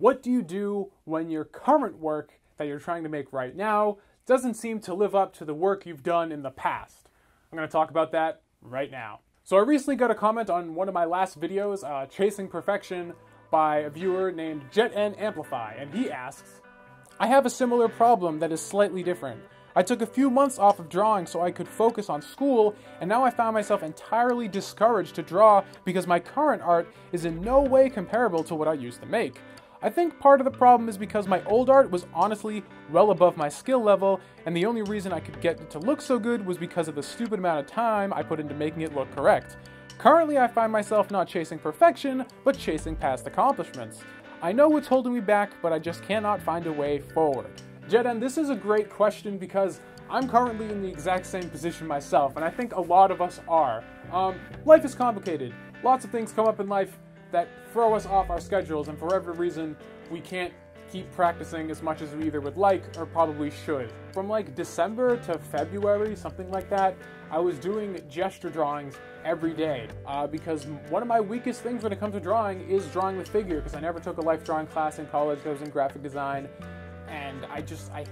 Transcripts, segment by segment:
What do you do when your current work that you're trying to make right now doesn't seem to live up to the work you've done in the past? I'm going to talk about that right now. So I recently got a comment on one of my last videos, Chasing Perfection, by a viewer named JetN Amplify, and he asks, I have a similar problem that is slightly different. I took a few months off of drawing so I could focus on school, and now I found myself entirely discouraged to draw because my current art is in no way comparable to what I used to make. I think part of the problem is because my old art was honestly well above my skill level, and the only reason I could get it to look so good was because of the stupid amount of time I put into making it look correct. Currently, I find myself not chasing perfection, but chasing past accomplishments. I know what's holding me back, but I just cannot find a way forward. Jeden, this is a great question because I'm currently in the exact same position myself, and I think a lot of us are. Life is complicated. Lots of things come up in life that throw us off our schedules, and for whatever reason, we can't keep practicing as much as we either would like or probably should. From like December to February, something like that, I was doing gesture drawings every day because one of my weakest things when it comes to drawing is drawing the figure, because I never took a life drawing class in college. I was in graphic design, and I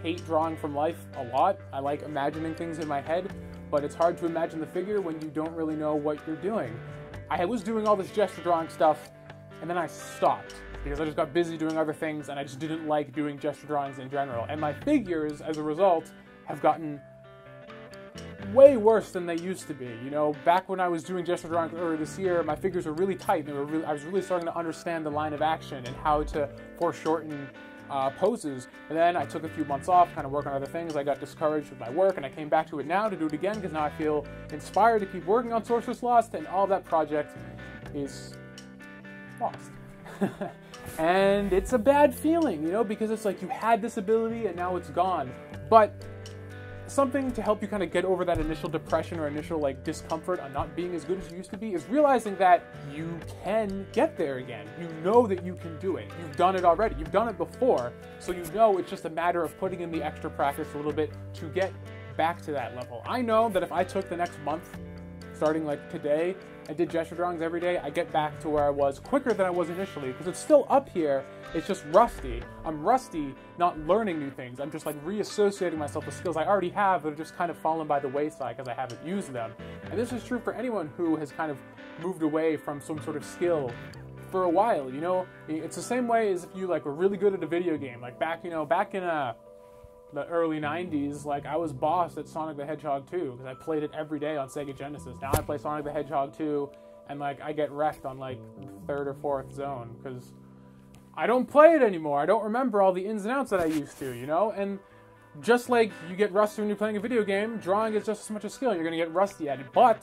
hate drawing from life a lot. I like imagining things in my head, but it's hard to imagine the figure when you don't really know what you're doing. I was doing all this gesture drawing stuff, and then I stopped because I just got busy doing other things, and I just didn't like doing gesture drawings in general. And my figures, as a result, have gotten way worse than they used to be. You know, back when I was doing gesture drawings earlier this year, my figures were really tight. I was really starting to understand the line of action and how to foreshorten poses. And then I took a few months off, kind of work on other things. I got discouraged with my work, and I came back to it now to do it again because now I feel inspired to keep working on Sorceress Lost, and all that project is lost. And it's a bad feeling, you know, because it's like you had this ability and now it's gone. But something to help you kind of get over that initial depression or initial like discomfort on not being as good as you used to be is realizing that you can get there again. You know that you can do it. You've done it already. You've done it before. So you know it's just a matter of putting in the extra practice a little bit to get back to that level. I know that if I took the next month, starting like today, I did gesture drawings every day, I get back to where I was quicker than I was initially, because it's still up here, it's just rusty. I'm rusty, not learning new things. I'm just like reassociating myself with skills I already have that have just kind of fallen by the wayside because I haven't used them. And this is true for anyone who has kind of moved away from some sort of skill for a while, you know? It's the same way as if you like were really good at a video game, like back in the early 90s, like I was boss at Sonic the Hedgehog 2 because I played it every day on Sega Genesis. Now I play Sonic the Hedgehog 2 and like I get wrecked on like third or fourth zone because I don't play it anymore. I don't remember all the ins and outs that I used to, you know? And just like you get rusty when you're playing a video game, drawing is just as much a skill. You're going to get rusty at it. But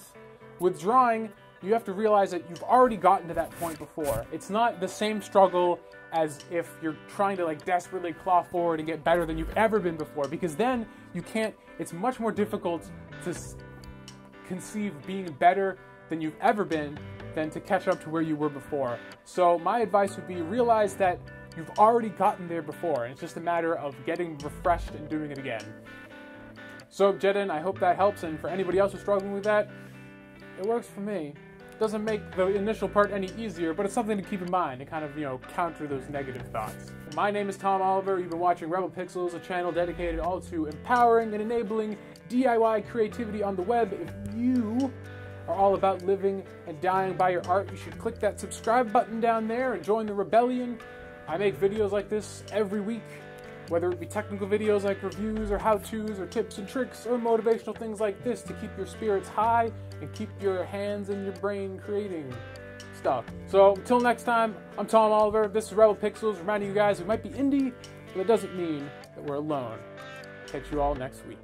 with drawing, you have to realize that you've already gotten to that point before. It's not the same struggle as if you're trying to like desperately claw forward and get better than you've ever been before, because then you can't, it's much more difficult to conceive being better than you've ever been than to catch up to where you were before. So my advice would be realize that you've already gotten there before, and it's just a matter of getting refreshed and doing it again. So Jeden, I hope that helps, and for anybody else who's struggling with that, it works for me. Doesn't make the initial part any easier, but it's something to keep in mind to kind of, you know, counter those negative thoughts. My name is Tom Oliver. You've been watching Rebel Pixels, a channel dedicated all to empowering and enabling DIY creativity on the web. If you are all about living and dying by your art, you should click that subscribe button down there and join the rebellion. I make videos like this every week, whether it be technical videos like reviews or how-tos or tips and tricks or motivational things like this to keep your spirits high and keep your hands and your brain creating stuff. So until next time, I'm Tom Oliver. This is Rebel Pixels, reminding you guys we might be indie, but it doesn't mean that we're alone. Catch you all next week.